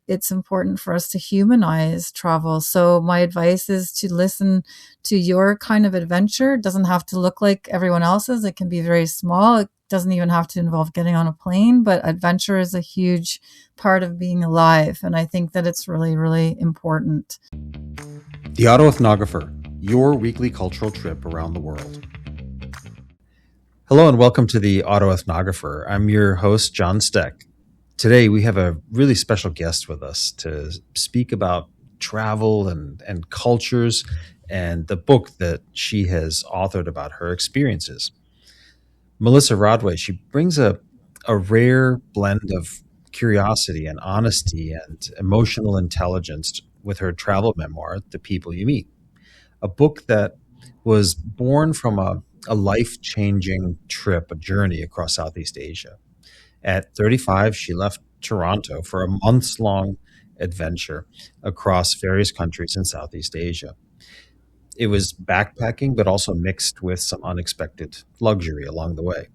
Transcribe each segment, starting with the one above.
it's important for us to humanize travel. So my advice is to listen to your kind of adventure. It doesn't have to look like everyone else's. It can be very small. It doesn't even have to involve getting on a plane, but adventure is a huge part of being alive. And I think that it's really, really important. The Ethnographer, your weekly cultural trip around the world. Hello and welcome to the Ethnographer. I'm your host, John Steck. Today we have a really special guest with us to speak about travel and cultures and the book that she has authored about her experiences. Melissa Rodway, she brings a rare blend of curiosity and honesty and emotional intelligence with her travel memoir, The People You Meet, a book that was born from a life-changing trip, a journey across Southeast Asia. At 35, she left Toronto for a months-long adventure across various countries in Southeast Asia. It was backpacking, but also mixed with some unexpected luxury along the way.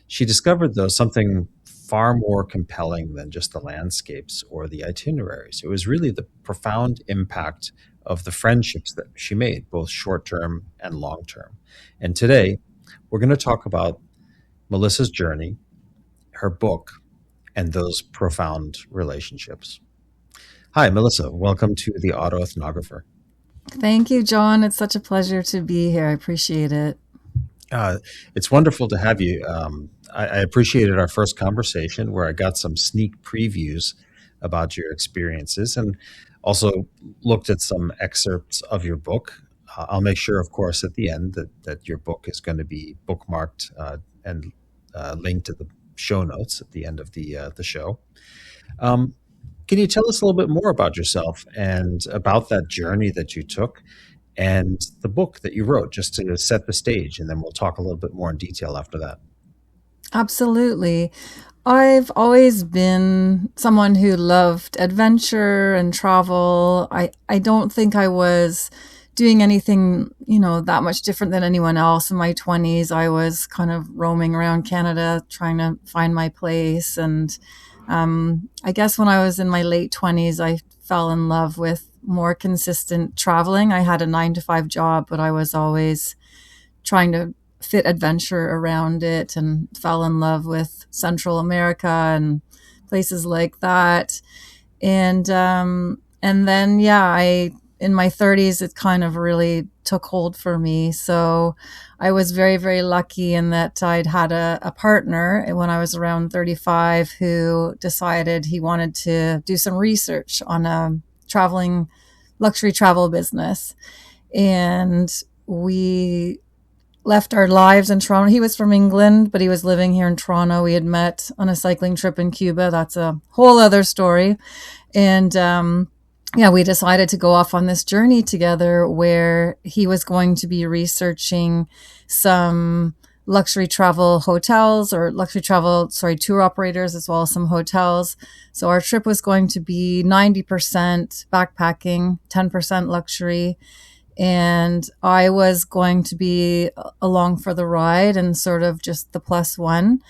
She discovered, though, something far more compelling than just the landscapes or the itineraries. It was really the profound impact of the friendships that she made, both short-term and long-term. And today, we're going to talk about Melissa's journey, her book, and those profound relationships. Hi, Melissa. Welcome to the Ethnographer. Thank you, John. It's such a pleasure to be here. I appreciate it. It's wonderful to have you. I appreciated our first conversation where I got some sneak previews about your experiences and also looked at some excerpts of your book. I'll make sure, of course, at the end that your book is going to be bookmarked and linked to the show notes at the end of the show. Can you tell us a little bit more about yourself and about that journey that you took and the book that you wrote, just to set the stage, and then we'll talk a little bit more in detail after that? Absolutely. I've always been someone who loved adventure and travel. I don't think I was doing anything, that much different than anyone else in my 20s. I was kind of roaming around Canada trying to find my place. And I guess when I was in my late 20s, I fell in love with more consistent traveling. I had a 9-to-5 job, but I was always trying to fit adventure around it and fell in love with Central America and places like that. And then, in my 30s, it kind of really took hold for me. So I was very, very lucky in that I'd had a partner when I was around 35 who decided he wanted to do some research on a luxury travel business. And we left our lives in Toronto. He was from England, but he was living here in Toronto. We had met on a cycling trip in Cuba. That's a whole other story. And we decided to go off on this journey together where he was going to be researching some luxury travel hotels or tour operators, as well as some hotels. So our trip was going to be 90% backpacking, 10% luxury. And I was going to be along for the ride and sort of just the plus one.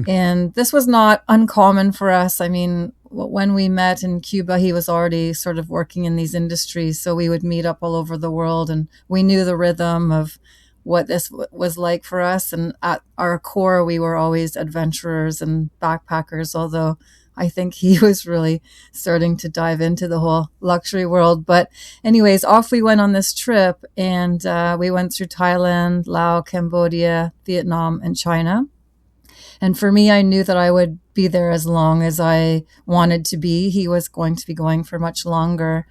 And this was not uncommon for us. I mean, when we met in Cuba, he was already sort of working in these industries. So we would meet up all over the world and we knew the rhythm of what this was like for us. And at our core, we were always adventurers and backpackers, although I think he was really starting to dive into the whole luxury world. But anyways, off we went on this trip and we went through Thailand, Laos, Cambodia, Vietnam, and China. And for me, I knew that I would be there as long as I wanted to be. He was going to be going for much longer.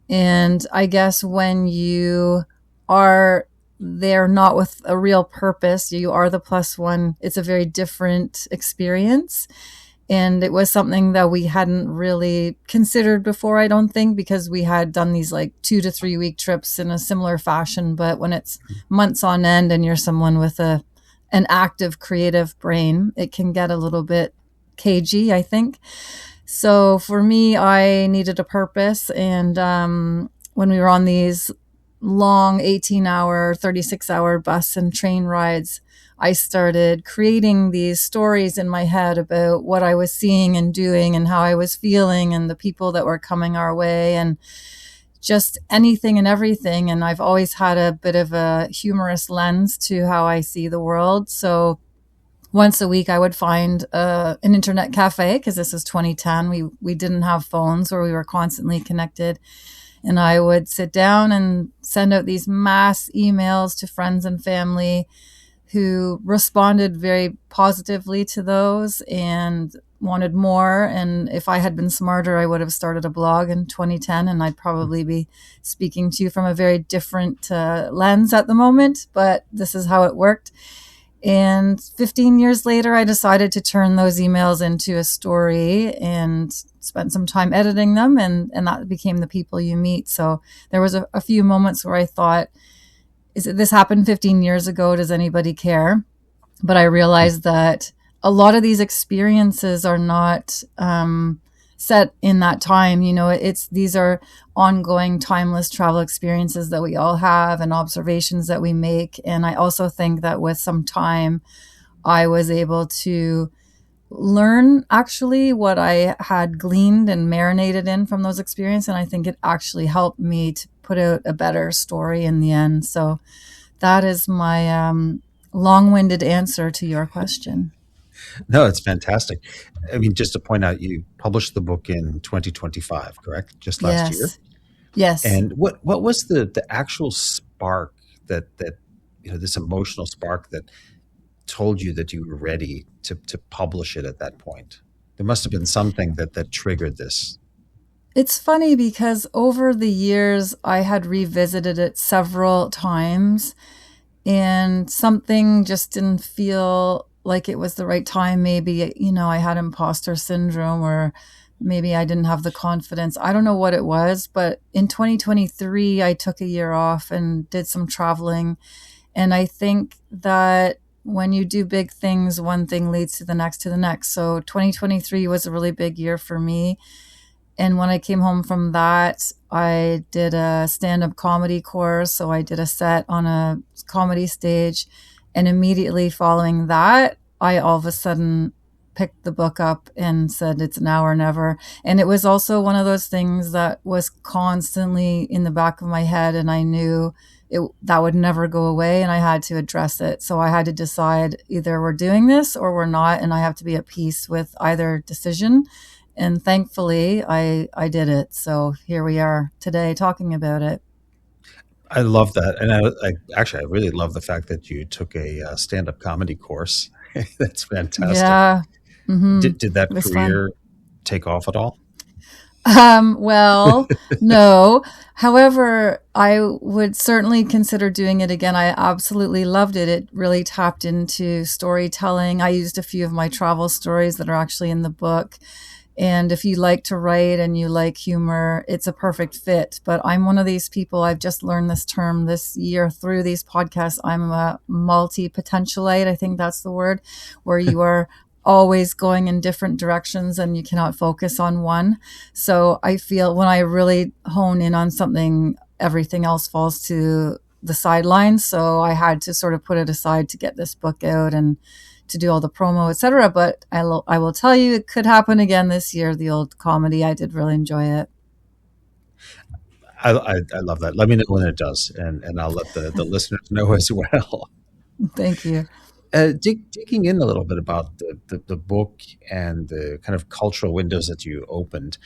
And I guess when you are there not with a real purpose, you are the plus one, it's a very different experience. And it was something that we hadn't really considered before, I don't think, because we had done these like 2 to 3 week trips in a similar fashion. But when it's months on end and you're someone with an active creative brain, it can get a little bit cagey, I think. So for me, I needed a purpose. And when we were on these long 18-hour, 36-hour bus and train rides, I started creating these stories in my head about what I was seeing and doing and how I was feeling and the people that were coming our way and just anything and everything. And I've always had a bit of a humorous lens to how I see the world. So once a week, I would find an internet cafe, because this is 2010. We didn't have phones where we were constantly connected. And I would sit down and send out these mass emails to friends and family who responded very positively to those and wanted more. And if I had been smarter, I would have started a blog in 2010, and I'd probably be speaking to you from a very different lens at the moment. But this is how it worked. And 15 years later, I decided to turn those emails into a story and spent some time editing them. And that became The People You Meet. So there was a few moments where I thought, this happened 15 years ago? Does anybody care? But I realized that a lot of these experiences are not set in that time. These are ongoing, timeless travel experiences that we all have and observations that we make. And I also think that with some time, I was able to learn actually what I had gleaned and marinated in from those experiences. And I think it actually helped me to put out a better story in the end. So that is my long-winded answer to your question. No, it's fantastic. I mean, just to point out, you published the book in 2025, correct? Just last year. Yes. Yes. And what was the actual spark that this emotional spark that told you that you were ready to publish it at that point? There must have been something that triggered this. It's funny because over the years, I had revisited it several times, and something just didn't feel like it was the right time. Maybe, I had imposter syndrome, or maybe I didn't have the confidence. I don't know what it was, but in 2023, I took a year off and did some traveling. And I think that when you do big things, one thing leads to the next to the next. So 2023 was a really big year for me. And when I came home from that, I did a stand-up comedy course. So I did a set on a comedy stage. And immediately following that, I all of a sudden picked the book up and said, it's now or never. And it was also one of those things that was constantly in the back of my head. And I knew that would never go away, and I had to address it. So I had to decide, either we're doing this or we're not. And I have to be at peace with either decision. And thankfully, I did it. So here we are today talking about it. I love that, and I really love the fact that you took a stand-up comedy course. That's fantastic. Yeah. Did that It was fun. career take off at all? Well, no. However, I would certainly consider doing it again. I absolutely loved it. It really tapped into storytelling. I used a few of my travel stories that are actually in the book. And if you like to write and you like humor, it's a perfect fit. But I'm one of these people, I've just learned this term this year through these podcasts. I'm a multi-potentialite. I think that's the word, where you are always going in different directions and you cannot focus on one. So I feel when I really hone in on something, everything else falls to the sidelines. So I had to sort of put it aside to get this book out and to do all the promo, etc. But I will tell you, it could happen again this year. The old comedy, I did really enjoy it. I love that. Let me know when it does, and I'll let the listeners know as well. Thank you. Digging in a little bit about the book and the kind of cultural windows that you opened,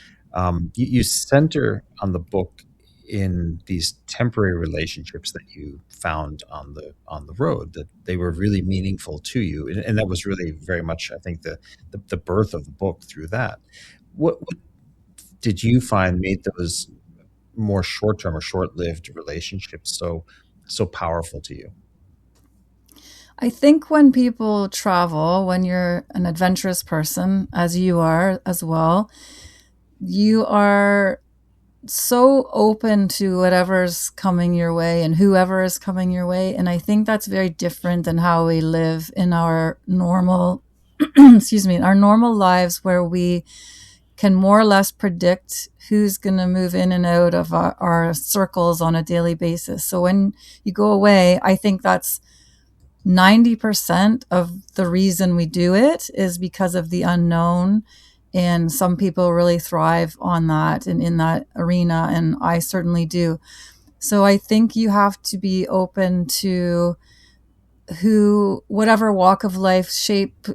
you center on the book in these temporary relationships that you found on the road, that they were really meaningful to you, and that was really very much, I think, the birth of the book through that. What did you find made those more short term or short lived relationships so powerful to you? I think when people travel, when you're an adventurous person, as you are as well, you are so open to whatever's coming your way and whoever is coming your way. And I think that's very different than how we live in our normal, excuse me, our normal lives, where we can more or less predict who's going to move in and out of our circles on a daily basis. So when you go away, I think that's 90% of the reason we do it is because of the unknown. And some people really thrive on that and in that arena. And I certainly do. So I think you have to be open to whatever walk of life, shape,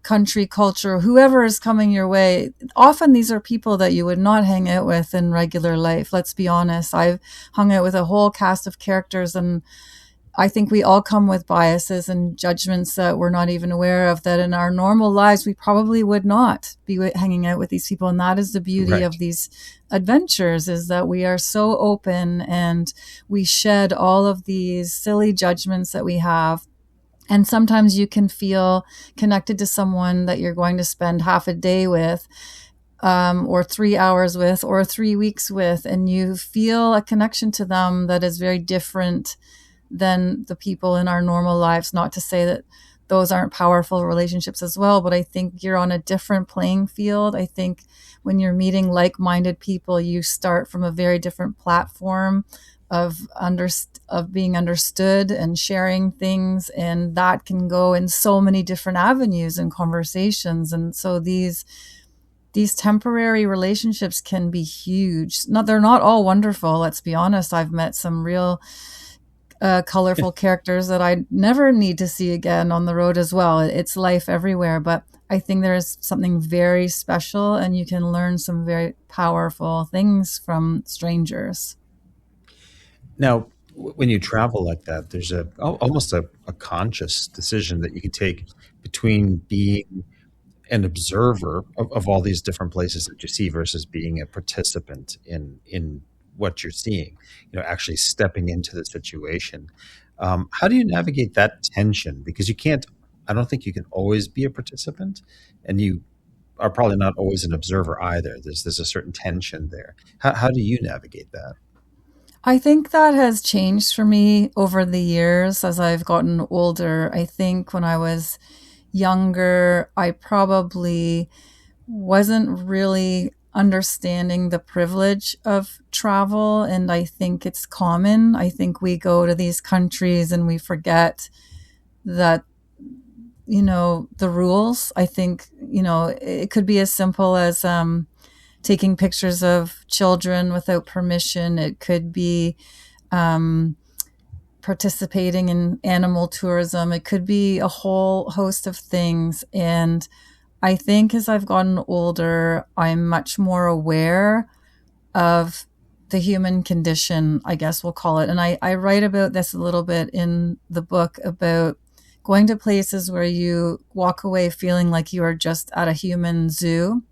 country, culture, whoever is coming your way. Often these are people that you would not hang out with in regular life. Let's be honest. I've hung out with a whole cast of characters, and I think we all come with biases and judgments that we're not even aware of, that in our normal lives, we probably would not be hanging out with these people. And that is the beauty Right. of these adventures, is that we are so open and we shed all of these silly judgments that we have. And sometimes you can feel connected to someone that you're going to spend half a day with, or 3 hours with, or 3 weeks with, and you feel a connection to them that is very different than the people in our normal lives. Not to say that those aren't powerful relationships as well, but I think you're on a different playing field. I think when you're meeting like-minded people, you start from a very different platform of being understood and sharing things, and that can go in so many different avenues and conversations. And so these temporary relationships can be huge. They're not all wonderful. Let's be honest. I've met some real colorful characters that I never need to see again on the road as well. It's life everywhere, but I think there is something very special, and you can learn some very powerful things from strangers. Now, when you travel like that, there's almost a conscious decision that you can take between being an observer of all these different places that you see versus being a participant in what you're seeing. Actually stepping into the situation. How do you navigate that tension? Because you can't. I don't think you can always be a participant, and you are probably not always an observer either. There's a certain tension there. How do you navigate that? I think that has changed for me over the years as I've gotten older. I think when I was younger, I probably wasn't really understanding the privilege of travel. And I think it's common. I think we go to these countries and we forget that, the rules. I think, it could be as simple as taking pictures of children without permission. It could be um, participating in animal tourism. It could be a whole host of things. And I think as I've gotten older, I'm much more aware of the human condition, I guess we'll call it. And I write about this a little bit in the book, about going to places where you walk away feeling like you are just at a human zoo.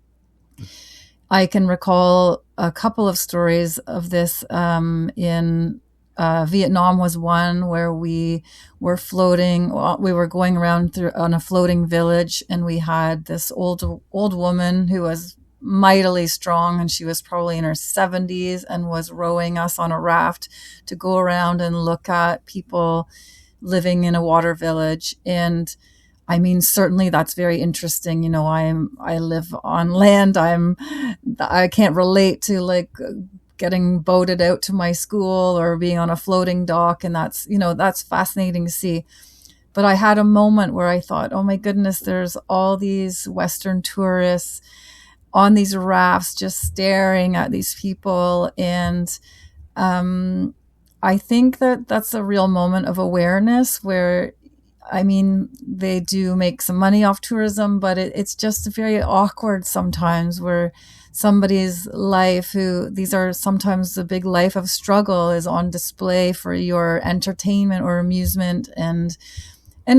I can recall a couple of stories of this in Vietnam was one where we were floating. We were going around on a floating village, and we had this old woman who was mightily strong, and she was probably in her 70s, and was rowing us on a raft to go around and look at people living in a water village. And I mean, certainly that's very interesting. I live on land. I can't relate to like getting boated out to my school or being on a floating dock. And that's fascinating to see. But I had a moment where I thought, oh my goodness, there's all these Western tourists on these rafts just staring at these people. And I think that that's a real moment of awareness where, I mean, they do make some money off tourism, but it's just very awkward sometimes, where somebody's life, who these are sometimes the big life of struggle, is on display for your entertainment or amusement, and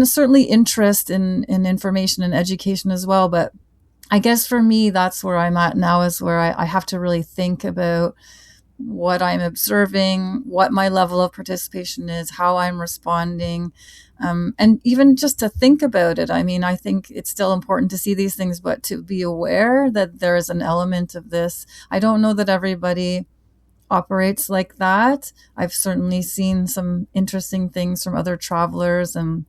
certainly interest in information and education as well. But I guess for me, that's where I'm at now, is where I have to really think about what I'm observing, what my level of participation is, how I'm responding, and even just to think about it. I mean, I think it's still important to see these things, but to be aware that there is an element of this. I don't know that everybody operates like that. I've certainly seen some interesting things from other travelers, and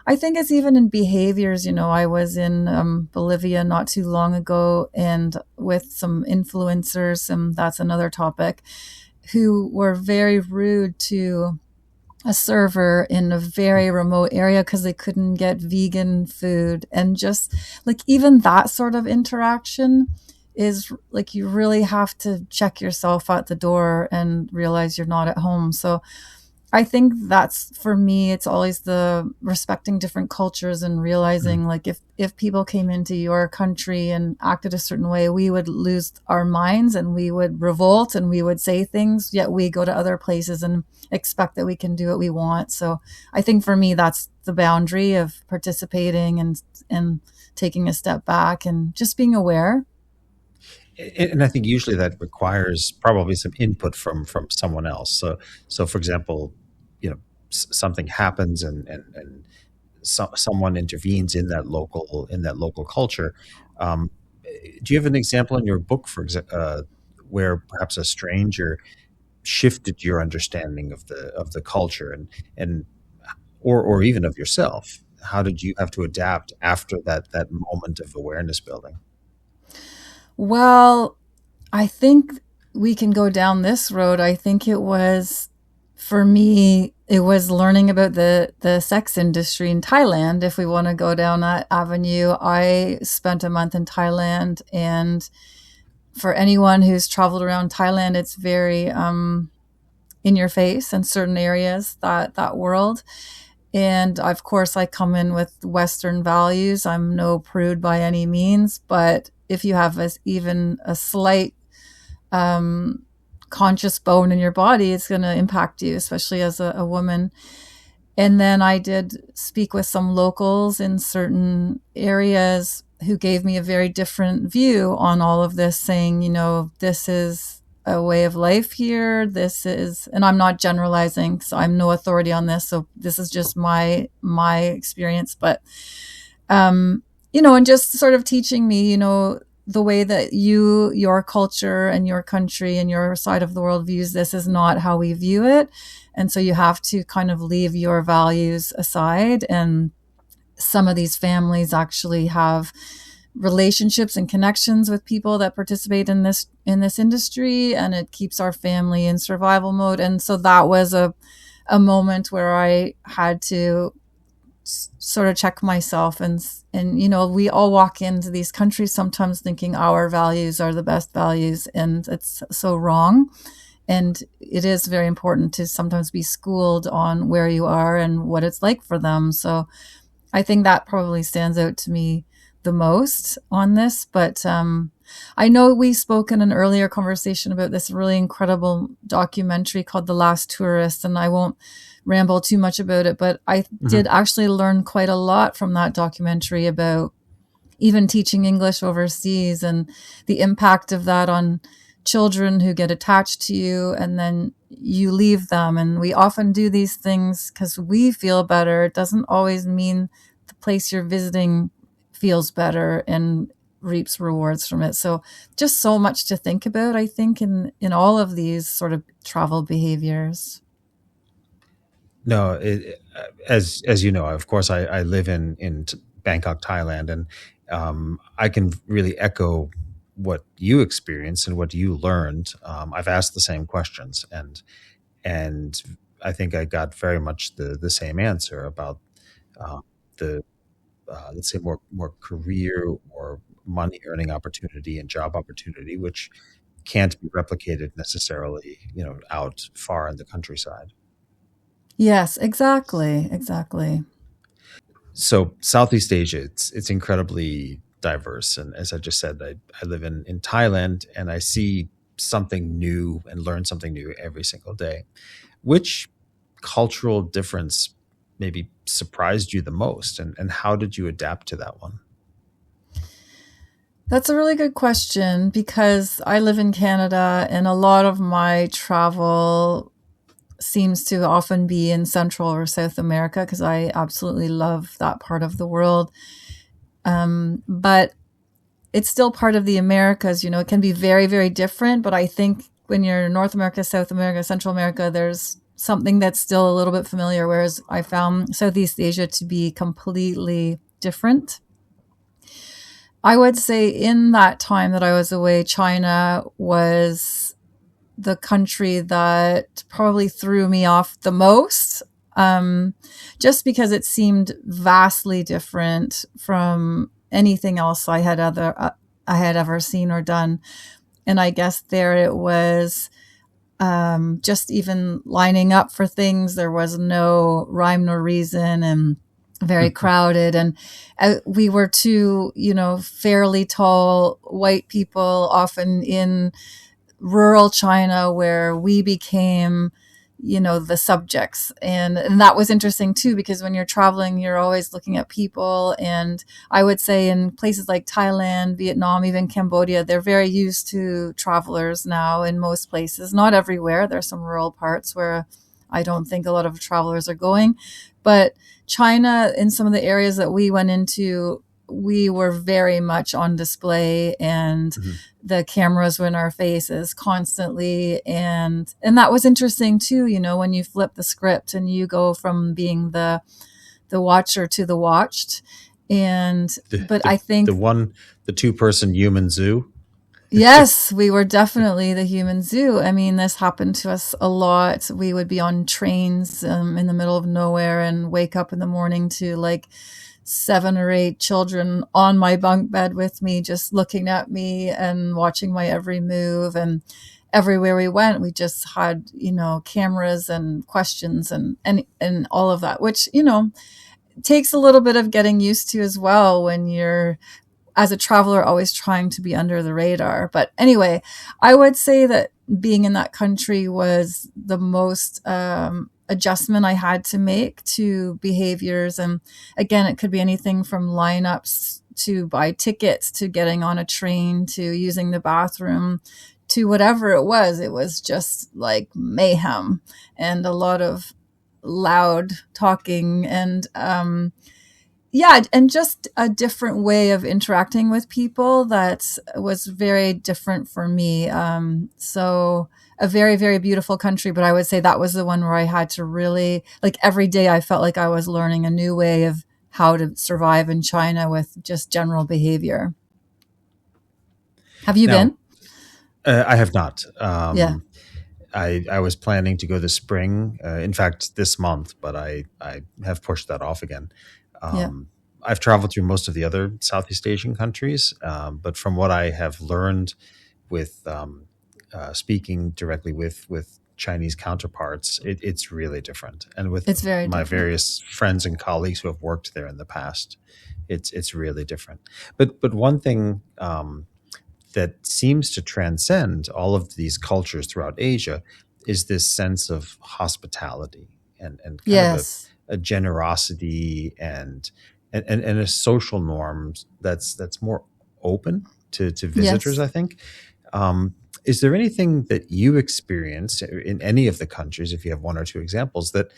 I think it's even in behaviors. I was in Bolivia not too long ago, and with some influencers, and that's another topic, who were very rude to a server in a very remote area because they couldn't get vegan food. And just like even that sort of interaction is like you really have to check yourself at the door and realize you're not at home. So I think that's for me, it's always the respecting different cultures and Mm. realizing like if people came into your country and acted a certain way, we would lose our minds and we would revolt and we would say things, yet we go to other places and expect that we can do what we want. So I think for me, that's the boundary of participating and taking a step back and just being aware. And I think usually that requires probably some input from someone else. So for example, something happens and someone intervenes in that local culture. Um, do you have an example in your book, where perhaps a stranger shifted your understanding of the culture and or even of yourself? How did you have to adapt after that moment of awareness building? Well, I think we can go down this road. I think it was for me, it was learning about the sex industry in Thailand. If we want to go down that avenue, I spent a month in Thailand, and for anyone who's traveled around Thailand, it's very in your face in certain areas that world. And of course, I come in with Western values. I'm no prude by any means, but if you have even a slight um, conscious bone in your body, it's going to impact you, especially as a woman. And then I did speak with some locals in certain areas who gave me a very different view on all of this, saying, this is a way of life here. This is, and I'm not generalizing, so I'm no authority on this. So this is just my experience. But and just sort of teaching me, the way that your culture and your country and your side of the world views this is not how we view it. And so you have to kind of leave your values aside. And some of these families actually have relationships and connections with people that participate in this industry, and it keeps our family in survival mode. And so that was a moment where I had to sort of check myself, and we all walk into these countries sometimes thinking our values are the best values, and it's so wrong. And it is very important to sometimes be schooled on where you are and what it's like for them. So I think that probably stands out to me the most on this. But I know we spoke in an earlier conversation about this really incredible documentary called The Last Tourist, and I won't ramble too much about it, but I did Hmm. actually learn quite a lot from that documentary about even teaching English overseas and the impact of that on children who get attached to you and then you leave them. And we often do these things because we feel better. It doesn't always mean the place you're visiting feels better and reaps rewards from it. So just so much to think about, I think, in all of these sort of travel behaviors. No, as you know, of course, I live in Bangkok, Thailand, and I can really echo what you experienced and what you learned. I've asked the same questions, and I think I got very much the same answer about uh, the let's say more career or money earning opportunity and job opportunity, which can't be replicated necessarily, out far in the countryside. Yes, exactly. Exactly. So Southeast Asia, it's incredibly diverse, and as I just said, I live in Thailand, and I see something new and learn something new every single day. Which cultural difference maybe surprised you the most, and how did you adapt to that one? That's a really good question because I live in Canada and a lot of my travel seems to often be in Central or South America because I absolutely love that part of the world. But it's still part of the Americas. It can be very, very different. But I think when you're North America, South America, Central America, there's something that's still a little bit familiar, whereas I found Southeast Asia to be completely different. I would say in that time that I was away, China was the country that probably threw me off the most. just because it seemed vastly different from anything else I had ever seen or done. And I guess there it was, just even lining up for things. There was no rhyme nor reason, and very crowded. And we were two, fairly tall white people, often in rural China, where we became, the subjects. And that was interesting too, because when you're traveling, you're always looking at people. And I would say in places like Thailand, Vietnam, even Cambodia, they're very used to travelers now in most places, not everywhere. There's some rural parts where I don't think a lot of travelers are going. But China, in some of the areas that we went into, we were very much on display, and the cameras were in our faces constantly. And that was interesting too, when you flip the script and you go from being the watcher to the watched. But I think the 2-person human zoo. yes, we were definitely the human zoo. I mean, this happened to us a lot. We would be on trains in the middle of nowhere and wake up in the morning to like 7 or 8 children on my bunk bed with me, just looking at me and watching my every move. And everywhere we went, we just had, cameras and questions and all of that, which, takes a little bit of getting used to as well when you're, as a traveler, always trying to be under the radar. But anyway, I would say that being in that country was the most adjustment I had to make to behaviors. And again, it could be anything from lineups to buy tickets to getting on a train to using the bathroom to whatever it was. It was just like mayhem and a lot of loud talking and and just a different way of interacting with people that was very different for me. So a very, very beautiful country, but I would say that was the one where I had to really, like every day I felt like I was learning a new way of how to survive in China with just general behavior. Have you Now, been? I have not. Yeah. I was planning to go this spring, in fact, this month, but I have pushed that off again. Yeah. I've traveled through most of the other Southeast Asian countries, but from what I have learned with speaking directly with Chinese counterparts, it's really different. And with It's very my different. various friends and colleagues who have worked there in the past, it's really different. But one thing that seems to transcend all of these cultures throughout Asia is this sense of hospitality and kind of Yes. a generosity and a social norm that's more open to visitors, Yes. I think. Is there anything that you experienced in any of the countries, if you have one or two examples, that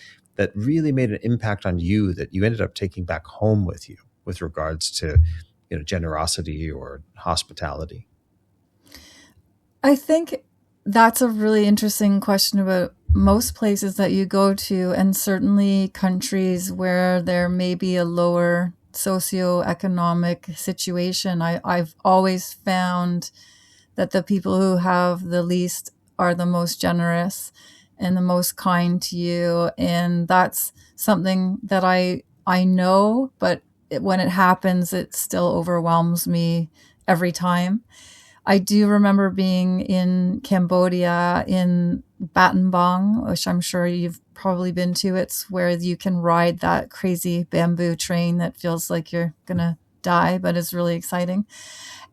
really made an impact on you that you ended up taking back home with you with regards to generosity or hospitality? I think that's a really interesting question about most places that you go to, and certainly countries where there may be a lower socioeconomic situation. I've always found that the people who have the least are the most generous and the most kind to you. And that's something that I know, but when it happens, it still overwhelms me every time. I do remember being in Cambodia in Battambang, which I'm sure you've probably been to. It's where you can ride that crazy bamboo train that feels like you're going to die, but it's really exciting.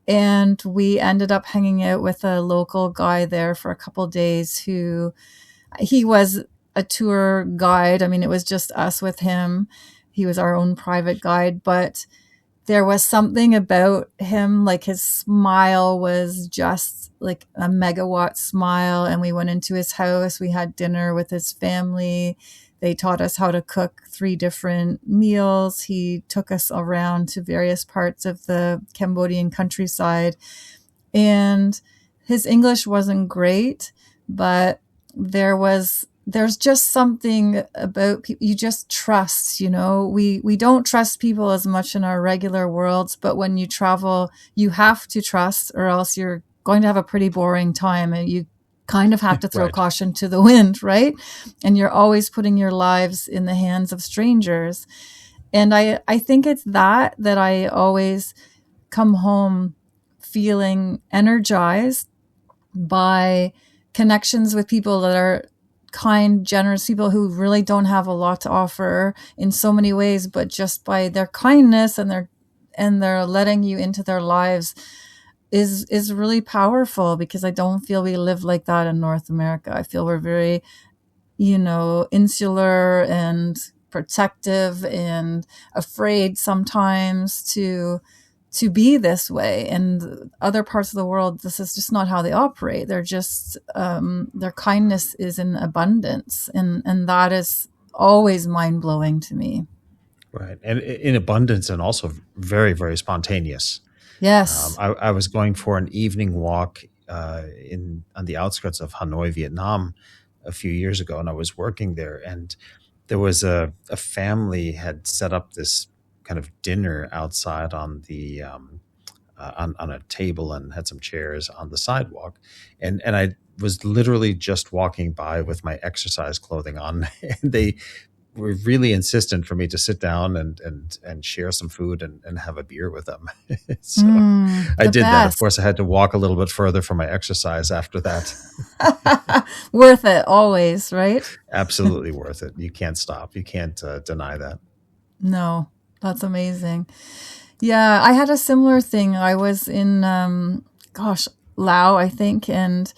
And we ended up hanging out with a local guy there for a couple of days who he was a tour guide. I mean, it was just us with him. He was our own private guide, but there was something about him, like his smile was just like a megawatt smile. And we went into his house. We had dinner with his family. They taught us how to cook 3 different meals. He took us around to various parts of the Cambodian countryside. And his English wasn't great, but there's just something about people you just trust. We don't trust people as much in our regular worlds, but when you travel, you have to trust, or else you're going to have a pretty boring time, and you kind of have to throw Right. caution to the wind, right? And you're always putting your lives in the hands of strangers. And I think it's that I always come home feeling energized by connections with people that are kind, generous people who really don't have a lot to offer in so many ways, but just by their kindness and their letting you into their lives is really powerful, because I don't feel we live like that in North America. I feel we're very, insular and protective and afraid sometimes to be this way. And other parts of the world, this is just not how they operate. They're just their kindness is in abundance, and that is always mind blowing to me. Right. And in abundance, and also very, very spontaneous. Yes, I was going for an evening walk in on the outskirts of Hanoi, Vietnam, a few years ago, and I was working there, and there was a family had set up this kind of dinner outside on the on a table, and had some chairs on the sidewalk, and I was literally just walking by with my exercise clothing on, and they were really insistent for me to sit down and share some food and have a beer with them. So I the did that. Of best. course, I had to walk a little bit further for my exercise after that. Worth it always, right? Absolutely worth it. You can't stop. You can't deny that. No, that's amazing. Yeah, I had a similar thing. I was in, Laos, I think, and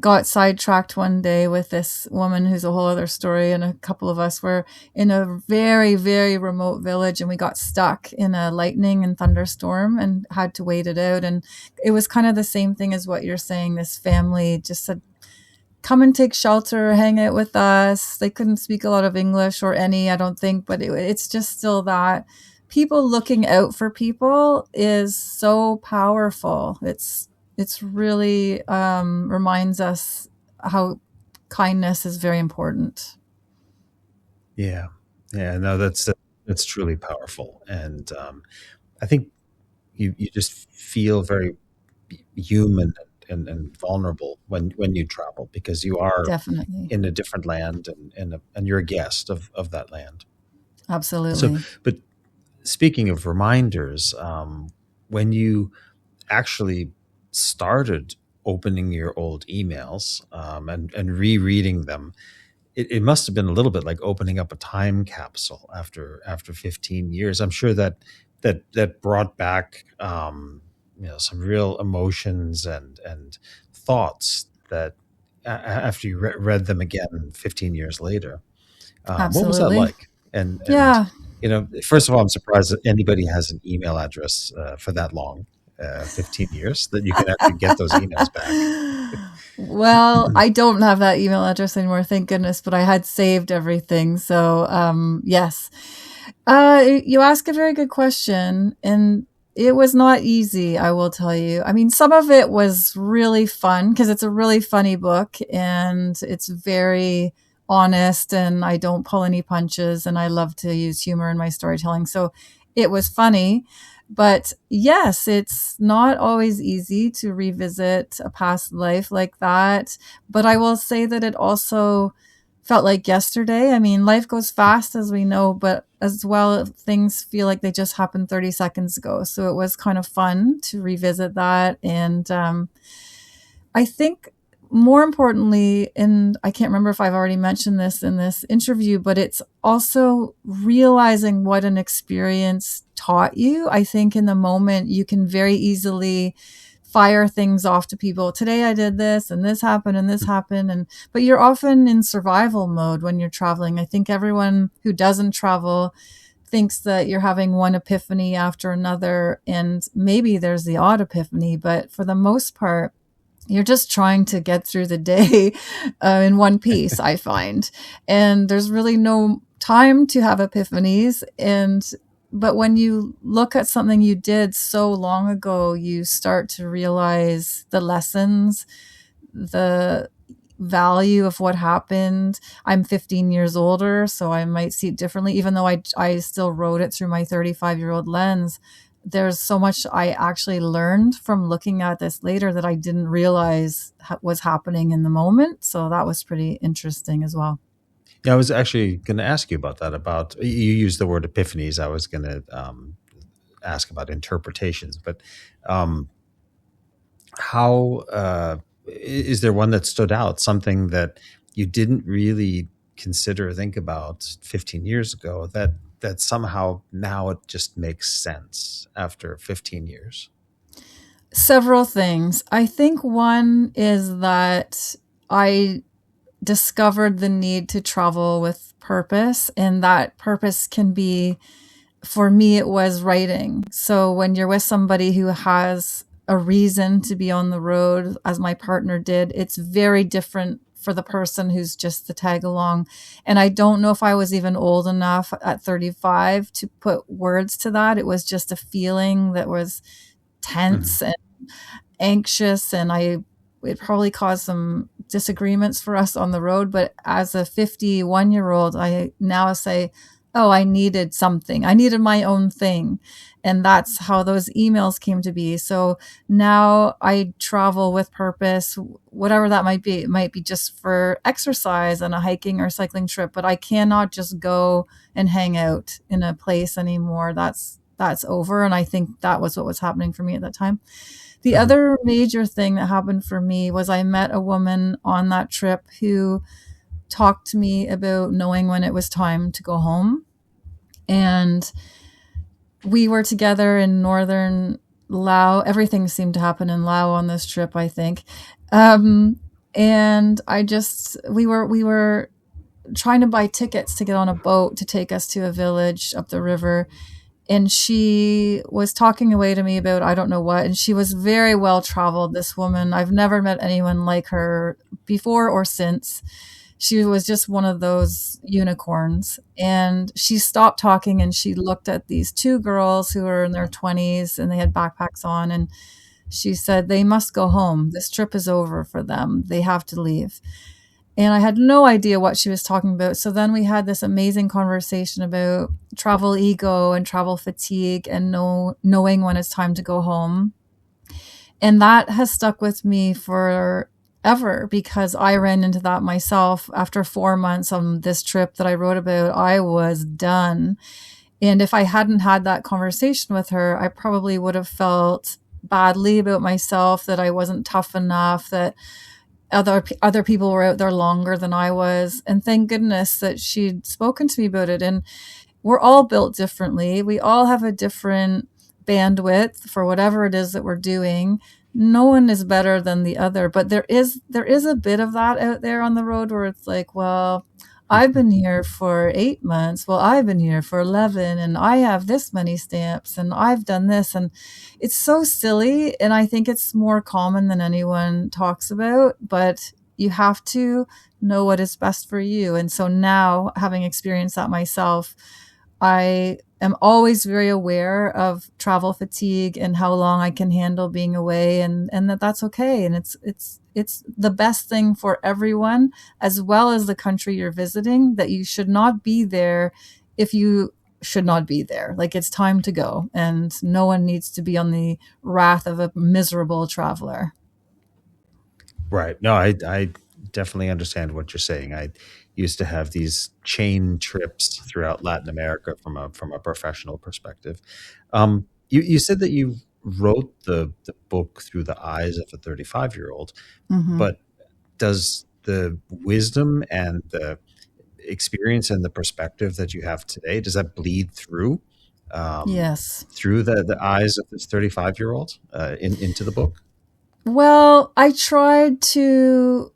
got sidetracked one day with this woman who's a whole other story. And a couple of us were in a very, very remote village, and we got stuck in a lightning and thunderstorm and had to wait it out. And it was kind of the same thing as what you're saying. This family just said, come and take shelter, hang out with us. They couldn't speak a lot of English or any, I don't think, but it's just still that people looking out for people is so powerful. It's really reminds us how kindness is very important. Yeah, yeah. No, that's truly powerful, and I think you just feel very human and vulnerable when you travel, because you are Definitely. in a different land, and you're a guest of that land. So, Absolutely. but speaking of reminders, when you actually started opening your old emails and rereading them, it must have been a little bit like opening up a time capsule after 15 years. I'm sure that brought back some real emotions and thoughts that after you read them again 15 years later. What was that Absolutely. like? And Yeah. first of all, I'm surprised that anybody has an email address for that long, 15 years, that you can actually get those emails back. Well, I don't have that email address anymore, thank goodness, but I had saved everything. So, yes. You ask a very good question, and it was not easy, I will tell you. I mean, some of it was really fun because it's a really funny book, and it's very honest, and I don't pull any punches, and I love to use humor in my storytelling. So it was funny. But yes, it's not always easy to revisit a past life like that. But I will say that it also felt like yesterday. I mean, life goes fast, as we know, but as well, things feel like they just happened 30 seconds ago. So it was kind of fun to revisit that. And I think more importantly, and I can't remember if I've already mentioned this in this interview, but it's also realizing what an experience taught you. I think in the moment, you can very easily fire things off to people. Today I did this and this happened and this happened. But you're often in survival mode when you're traveling. I think everyone who doesn't travel thinks that you're having one epiphany after another. And maybe there's the odd epiphany, but for the most part, you're just trying to get through the day in one piece, I find. And there's really no time to have epiphanies. But when you look at something you did so long ago, you start to realize the lessons, the value of what happened. I'm 15 years older, so I might see it differently, even though I still wrote it through my 35-year-old lens. there's so much I actually learned from looking at this later that I didn't realize was happening in the moment. So that was pretty interesting as well. Yeah, I was actually going to ask you about that. About you used the word epiphanies. I was going to ask about interpretations, but um, how is there one that stood out? Something that you didn't really consider or think about 15 years ago that somehow now it just makes sense after 15 years. Several things. I think one is that I discovered the need to travel with purpose, and that purpose can be, for me, it was writing. So when you're with somebody who has a reason to be on the road, as my partner did, it's very different for the person who's just the tag along. And I don't know if I was even old enough at 35 to put words to that. It was just a feeling that was Mhm. tense and anxious, and it probably caused some disagreements for us on the road. But as a 51-year-old, I now say, oh, I needed something. I needed my own thing. And that's how those emails came to be. So now I travel with purpose, whatever that might be. It might be just for exercise and a hiking or cycling trip, but I cannot just go and hang out in a place anymore. That's over. And I think that was what was happening for me at that time. The Mhm. other major thing that happened for me was I met a woman on that trip who talked to me about knowing when it was time to go home. And we were together in northern Laos. Everything seemed to happen in Laos on this trip, I think. And we were trying to buy tickets to get on a boat to take us to a village up the river, and she was talking away to me about I don't know what, and she was very well traveled, this woman. I've never met anyone like her before or since. She was just one of those unicorns. And she stopped talking and she looked at these two girls who were in their 20s and they had backpacks on, and she said they must go home. This trip is over for them. They have to leave. And I had no idea what she was talking about. So then we had this amazing conversation about travel ego and travel fatigue and knowing when it's time to go home. And that has stuck with me forever because I ran into that myself after 4 months on this trip that I wrote about. I was done. And if I hadn't had that conversation with her, I probably would have felt badly about myself, that I wasn't tough enough, that other people were out there longer than I was. And thank goodness that she'd spoken to me about it. And we're all built differently. We all have a different bandwidth for whatever it is that we're doing. No one is better than the other, but there is a bit of that out there on the road where it's like, well, I've been here for 8 months. Well, I've been here for 11, and I have this many stamps, and I've done this. And it's so silly. And I think it's more common than anyone talks about, but you have to know what is best for you. And so now, having experienced that myself, I am always very aware of travel fatigue and how long I can handle being away, and that's okay. And it's the best thing for everyone, as well as the country you're visiting, that you should not be there if you should not be there. Like, it's time to go, and no one needs to be on the wrath of a miserable traveler. Right. No, I definitely understand what you're saying. I used to have these chain trips throughout Latin America from a professional perspective. You said that you wrote the book through the eyes of a 35-year-old, Hmm. but does the wisdom and the experience and the perspective that you have today, does that bleed um, Yes. through the eyes of this 35-year-old into the book? Well, I tried to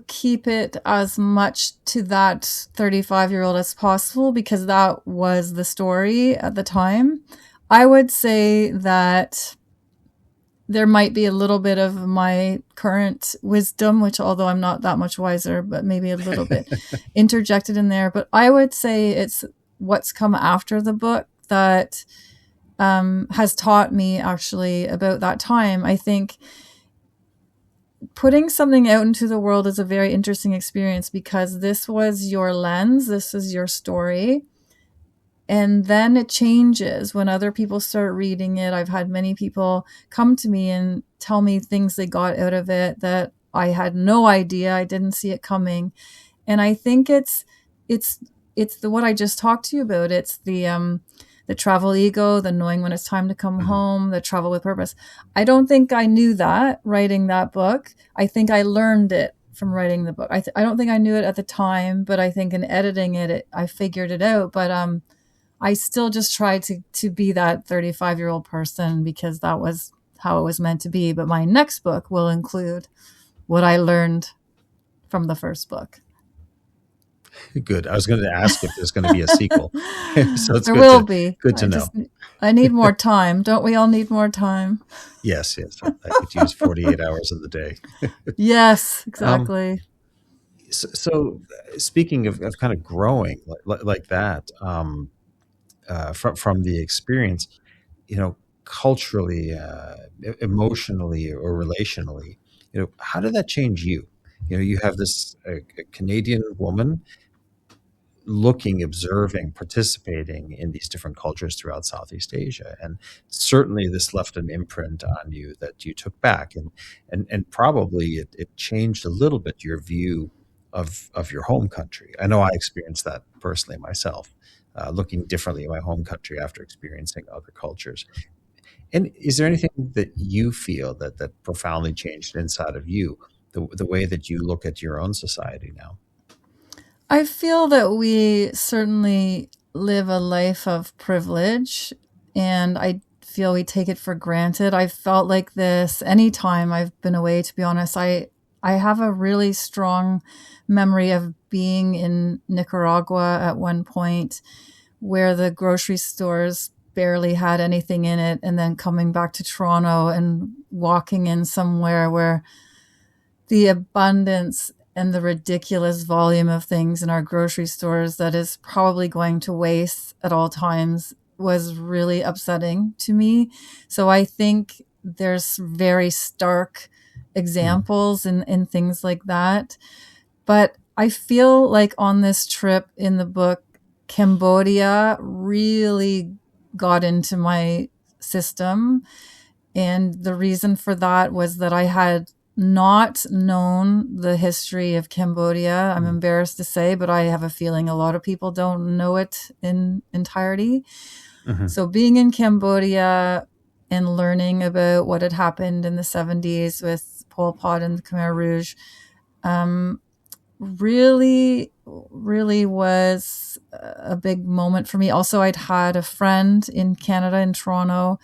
keep it as much to that 35-year-old as possible because that was the story at the time. I would say that there might be a little bit of my current wisdom, which, although I'm not that much wiser, but maybe a little bit interjected in there. But I would say it's what's come after the book that has taught me actually about that time. I think putting something out into the world is a very interesting experience because this was your lens, this is your story. And then it changes when other people start reading it. I've had many people come to me and tell me things they got out of it that I had no idea. I didn't see it coming. And I think it's the what I just talked to you about. It's the travel ego, the knowing when it's time to come Mhm. home, the travel with purpose. I don't think I knew that writing that book. I think I learned it from writing the book. I don't think I knew it at the time, but I think in editing I figured it out. But I still just tried to be that 35-year-old person because that was how it was meant to be. But my next book will include what I learned from the first book. Good. I was going to ask if there's going to be a sequel, so it's There will be. good to know. I need more time. Don't we all need more time? Yes, yes. I could use 48 hours of the day. Yes, Um, exactly. so, speaking of kind of growing like that, from the experience, culturally, emotionally, or relationally, how did that change you? You have this a Canadian woman looking, observing, participating in these different cultures throughout Southeast Asia. And certainly this left an imprint on you that you took back. And probably it changed a little bit your view of your home country. I know I experienced that personally myself, looking differently at my home country after experiencing other cultures. And is there anything that you feel that profoundly changed inside of you, the way that you look at your own society now? I feel that we certainly live a life of privilege, and I feel we take it for granted. I've felt like this anytime I've been away, to be honest. I have a really strong memory of being in Nicaragua at one point where the grocery stores barely had anything in it, and then coming back to Toronto and walking in somewhere where the abundance and the ridiculous volume of things in our grocery stores that is probably going to waste at all times was really upsetting to me. So I think there's very stark Mm, examples in things like that. But I feel like on this trip in the book, Cambodia really got into my system. And the reason for that was that I had not known the history of Cambodia. I'm mm, embarrassed to say, but I have a feeling a lot of people don't know it in entirety. mhm, So being in Cambodia and learning about what had happened in the 70s with Pol Pot and the Khmer Rouge um, really was a big moment for me. Also, I'd had a friend in Canada, in Toronto,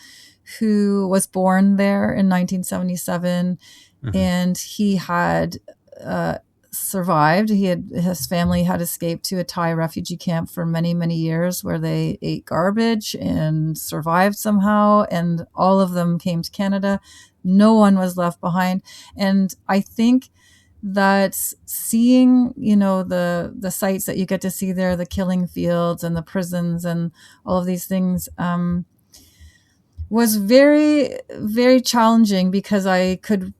who was born there in 1977, mhm. and he had uh, survived. His family had escaped to a Thai refugee camp for many, many years, where they ate garbage and survived somehow. And all of them came to Canada. No one was left behind. And I think that seeing, the sites that you get to see there, the killing fields and the prisons and all of these things, was very, very challenging because I could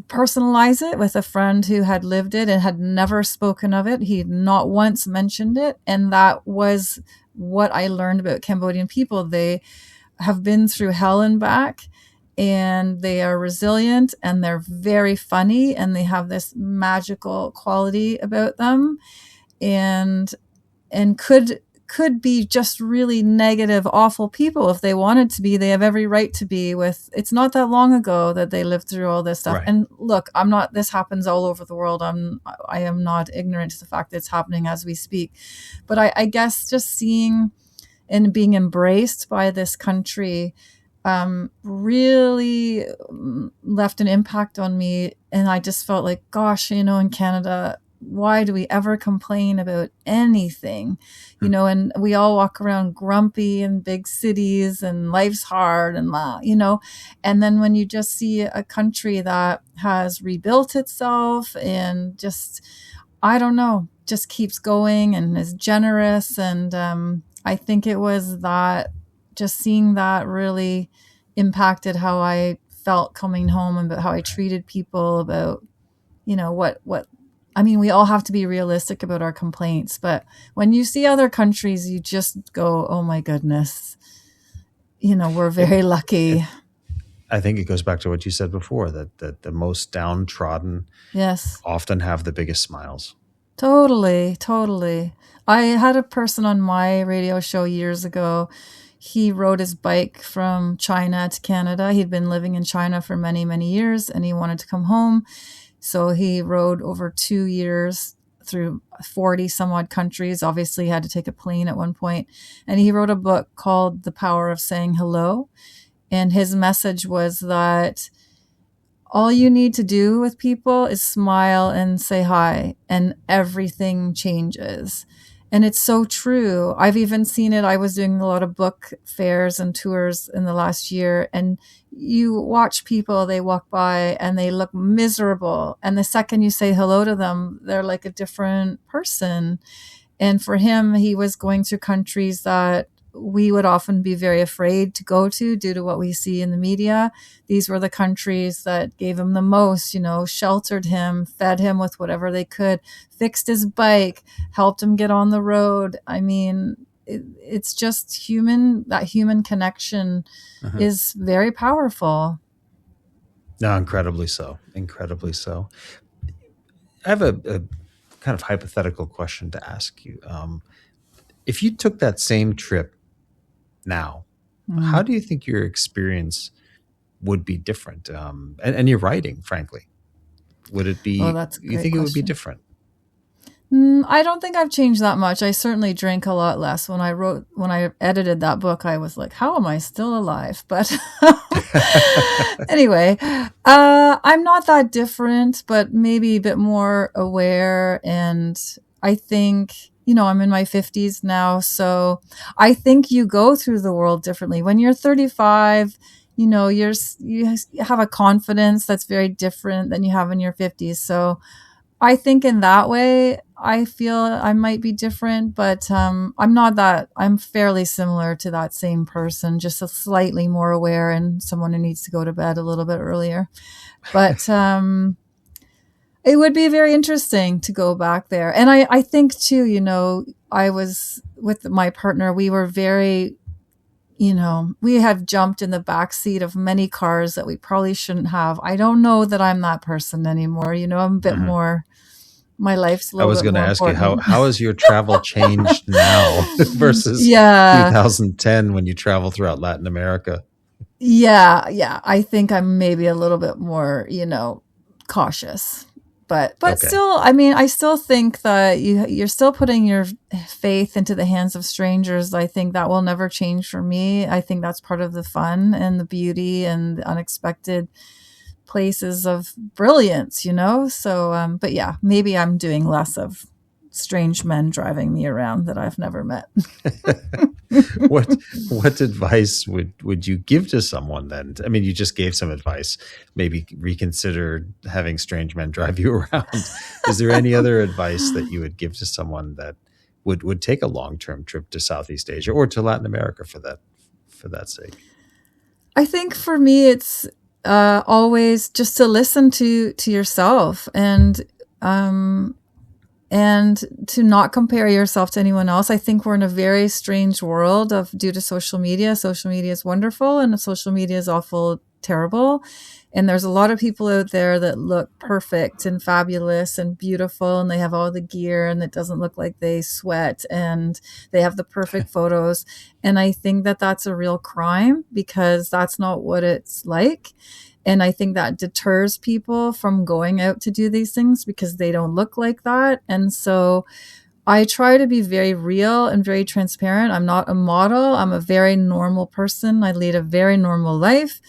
personalize it with a friend who had lived it and had never spoken of it. He had not once mentioned it. And that was what I learned about Cambodian people. They have been through hell and back, and they are resilient, and they're very funny, and they have this magical quality about them, and could be just really negative, awful people if they wanted to be. They have every right to be. With It's not that long ago that they lived through all this stuff. Right. And look, I'm not this happens all over the world. I am not ignorant to the fact that it's happening as we speak. But I guess just seeing and being embraced by this country really left an impact on me. And I just felt like, gosh, in Canada, why do we ever complain about anything? Mm, And we all walk around grumpy in big cities, and life's hard, and then when you just see a country that has rebuilt itself and just, I don't know, just keeps going and is generous. And I think it was that, just seeing that really impacted how I felt coming home, and about how I treated people, about, what I mean, we all have to be realistic about our complaints, but when you see other countries, you just go, oh my goodness, we're It, very it, lucky. I think it goes back to what you said before, that the most downtrodden Yes, often have the biggest smiles. totally, totally. I had a person on my radio show years ago. He rode his bike from China to Canada. He'd been living in China for many, many years and he wanted to come home. So he rode over 2 years through 40 some odd countries. Obviously, he had to take a plane at one point. And he wrote a book called The Power of Saying Hello. And his message was that all you need to do with people is smile and say hi, and everything changes. And it's so true. I've even seen it. I was doing a lot of book fairs and tours in the last year, and you watch people, they walk by and they look miserable. And the second you say hello to them, they're like a different person. And for him, he was going through countries that we would often be very afraid to go to due to what we see in the media. These were the countries that gave him the most, sheltered him, fed him with whatever they could, fixed his bike, helped him get on the road. I mean, it's just that human connection Uh-huh. is very powerful. No, incredibly so. Incredibly so. I have a kind of hypothetical question to ask you. If you took that same trip now, how Mm. do you think your experience would be different? And your writing, frankly, would it Oh, be? that's a You great think it would be question. different? I don't think I've changed that much. I certainly drank a lot less. When I edited that book, I was like, how am I still alive? But anyway, I'm not that different, but maybe a bit more aware. And I think, I'm in my 50s now. So I think you go through the world differently. When you're 35, you have a confidence that's very different than you have in your 50s. So I think in that way, I feel I might be different, but I'm not that. I'm fairly similar to that same person, just a slightly more aware and someone who needs to go to bed a little bit earlier. But it would be very interesting to go back there. And I think too, I was with my partner, we were very, we have jumped in the back seat of many cars that we probably shouldn't have. I don't know that I'm that person anymore. I'm a bit Mhm. more, my life's a I little was bit going to more ask you important. how has your travel changed now versus Yeah. 2010 when you travel throughout Latin America? Yeah. Yeah. I think I'm maybe a little bit more, cautious. But Okay. still, I mean, I still think that you're still putting your faith into the hands of strangers. I think that will never change for me. I think that's part of the fun and the beauty and the unexpected places of brilliance, So, but yeah, maybe I'm doing less of strange men driving me around that I've never met. what what advice would you give to someone then? I mean, you just gave some advice. Maybe reconsider having strange men drive you around. Is there any other advice that you would give to someone that would take a long-term trip to Southeast Asia or to Latin America for that sake? I think for me, it's always just to listen to yourself and to not compare yourself to anyone else. I think we're in a very strange world due to social media. Social media is wonderful and social media is awful terrible. And there's a lot of people out there that look perfect and fabulous and beautiful, and they have all the gear and it doesn't look like they sweat and they have the perfect photos. And I think that that's a real crime because that's not what it's like. And I think that deters people from going out to do these things because they don't look like that. And so I try to be very real and very transparent. I'm not a model. I'm a very normal person. I lead a very normal life.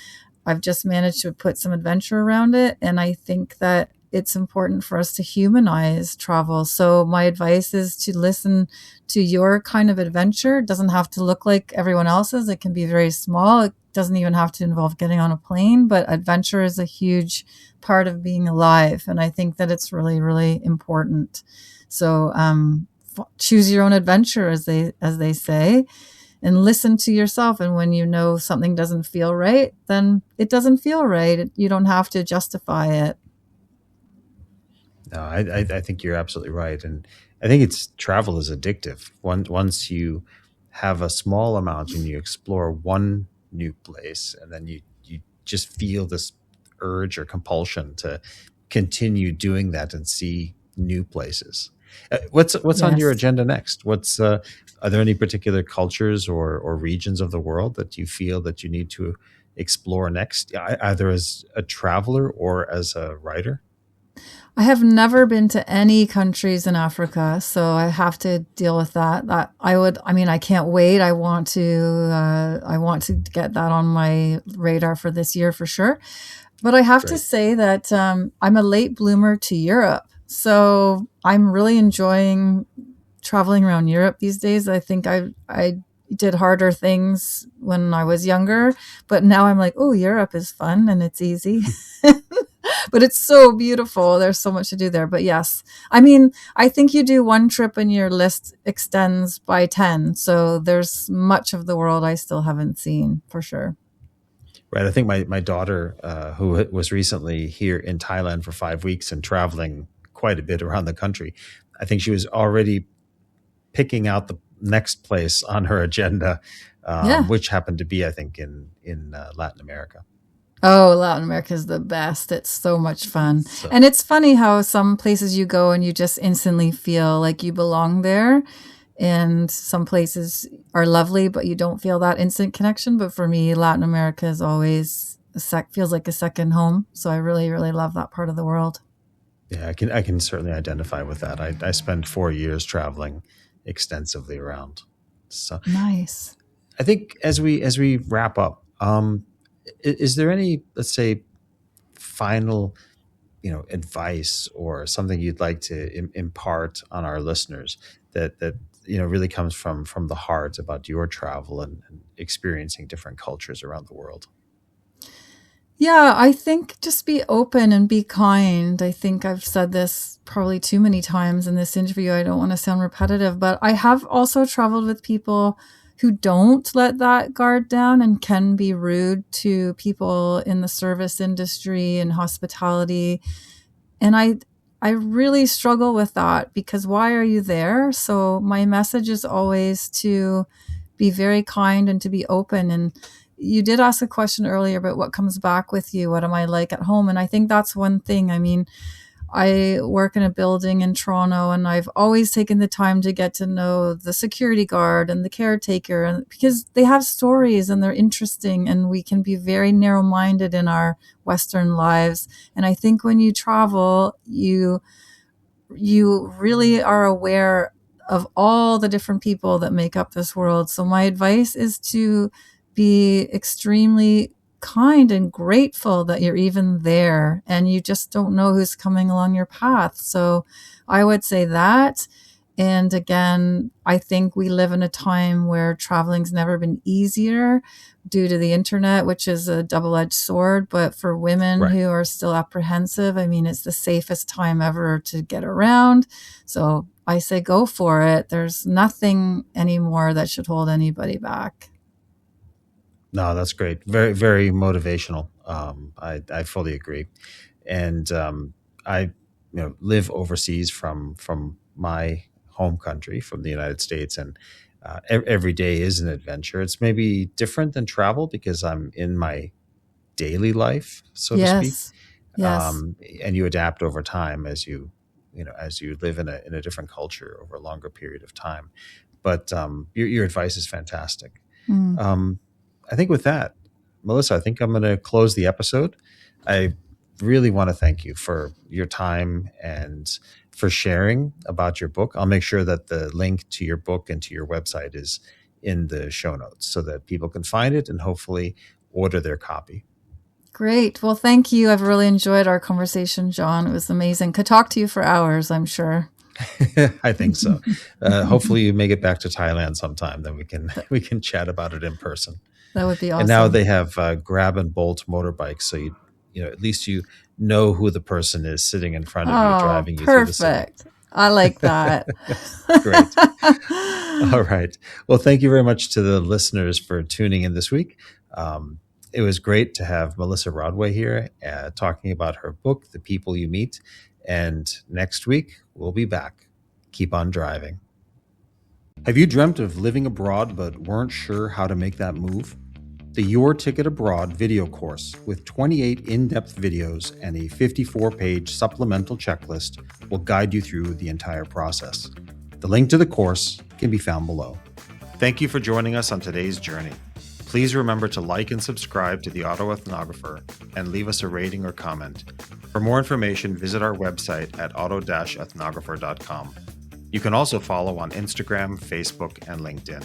I've just managed to put some adventure around it. And I think that it's important for us to humanize travel. So my advice is to listen to your kind of adventure. It doesn't have to look like everyone else's. It can be very small. It doesn't even have to involve getting on a plane, but adventure is a huge part of being alive. And I think that it's really, really important. So choose your own adventure, as they say, and listen to yourself. And when you know something doesn't feel right, then it doesn't feel right. You don't have to justify it. No, I think you're absolutely right, and I think it's travel is addictive. Once you have a small amount and you explore one new place, and then you just feel this urge or compulsion to continue doing that and see new places. What's on your Yes. agenda next? What's are there any particular cultures or regions of the world that you feel that you need to explore next, either as a traveler or as a writer? I have never been to any countries in Africa, so I have to deal with that. That I would, I mean, I can't wait. I want to get that on my radar for this year for sure. But I have to Great. say that I'm a late bloomer to Europe, so I'm really enjoying traveling around Europe these days. I think I did harder things when I was younger, but now I'm like, oh, Europe is fun and it's easy. But it's so beautiful. There's so much to do there. But yes, I mean, I think you do one trip and your list extends by 10. So there's much of the world I still haven't seen for sure. Right. I think my daughter, who was recently here in Thailand for 5 weeks and traveling quite a bit around the country, I think she was already picking out the next place on her agenda, Yeah. which happened to be, I think, in Latin America. Oh, Latin America is the best. It's so much fun. So And it's funny how some places you go and you just instantly feel like you belong there. And some places are lovely, but you don't feel that instant connection. But for me, Latin America is always feels like a second home. So I really, really love that part of the world. yeah, I can certainly identify with that. I spent 4 years traveling extensively around. So Nice. I think as we wrap up, is there any, let's say, final advice or something you'd like to impart on our listeners that really comes from the heart about your travel and experiencing different cultures around the world? Yeah, I think just be open and be kind. I think I've said this probably too many times in this interview. I don't want to sound repetitive, but I have also traveled with people who don't let that guard down and can be rude to people in the service industry and hospitality. And I really struggle with that because why are you there? So my message is always to be very kind and to be open. And you did ask a question earlier about what comes back with you. What am I like at home? And I think that's one thing. I mean, I work in a building in Toronto and I've always taken the time to get to know the security guard and the caretaker and because they have stories and they're interesting and we can be very narrow-minded in our Western lives. And I think when you travel, you really are aware of all the different people that make up this world. So my advice is to be extremely kind and grateful that you're even there and you just don't know who's coming along your path. So I would say that. And again, I think we live in a time where traveling's never been easier due to the internet, which is a double-edged sword. But for women Right. who are still apprehensive, I mean, it's the safest time ever to get around. So I say go for it. There's nothing anymore that should hold anybody back. No, that's great. Very, very motivational. I fully agree. And I live overseas from my home country, from the United States, and every day is an adventure. It's maybe different than travel because I'm in my daily life, so to speak, Yes. Yes. and you adapt over time as you live in a different culture over a longer period of time. But your advice is fantastic. Mm. Um, I think with that, Melissa, I think I'm going to close the episode. I really want to thank you for your time and for sharing about your book. I'll make sure that the link to your book and to your website is in the show notes so that people can find it and hopefully order their copy. Great. Well, thank you. I've really enjoyed our conversation, John. It was amazing. Could talk to you for hours, I'm sure. I think so. Hopefully you make it back to Thailand sometime, then we can chat about it in person. That would be And now awesome. they have grab and bolt motorbikes, so at least you know who the person is sitting in front of you, Oh, driving you through the city. perfect. I like that. Great. All right. Well, thank you very much to the listeners for tuning in this week. It was great to have Melissa Rodway here talking about her book, The People You Meet. And next week, we'll be back. Keep on driving. Have you dreamt of living abroad but weren't sure how to make that move? The Your Ticket Abroad video course with 28 in-depth videos and a 54-page supplemental checklist will guide you through the entire process. The link to the course can be found below. Thank you for joining us on today's journey. Please remember to like and subscribe to the Auto Ethnographer and leave us a rating or comment. For more information, visit our website at auto-ethnographer.com. You can also follow on Instagram, Facebook, and LinkedIn.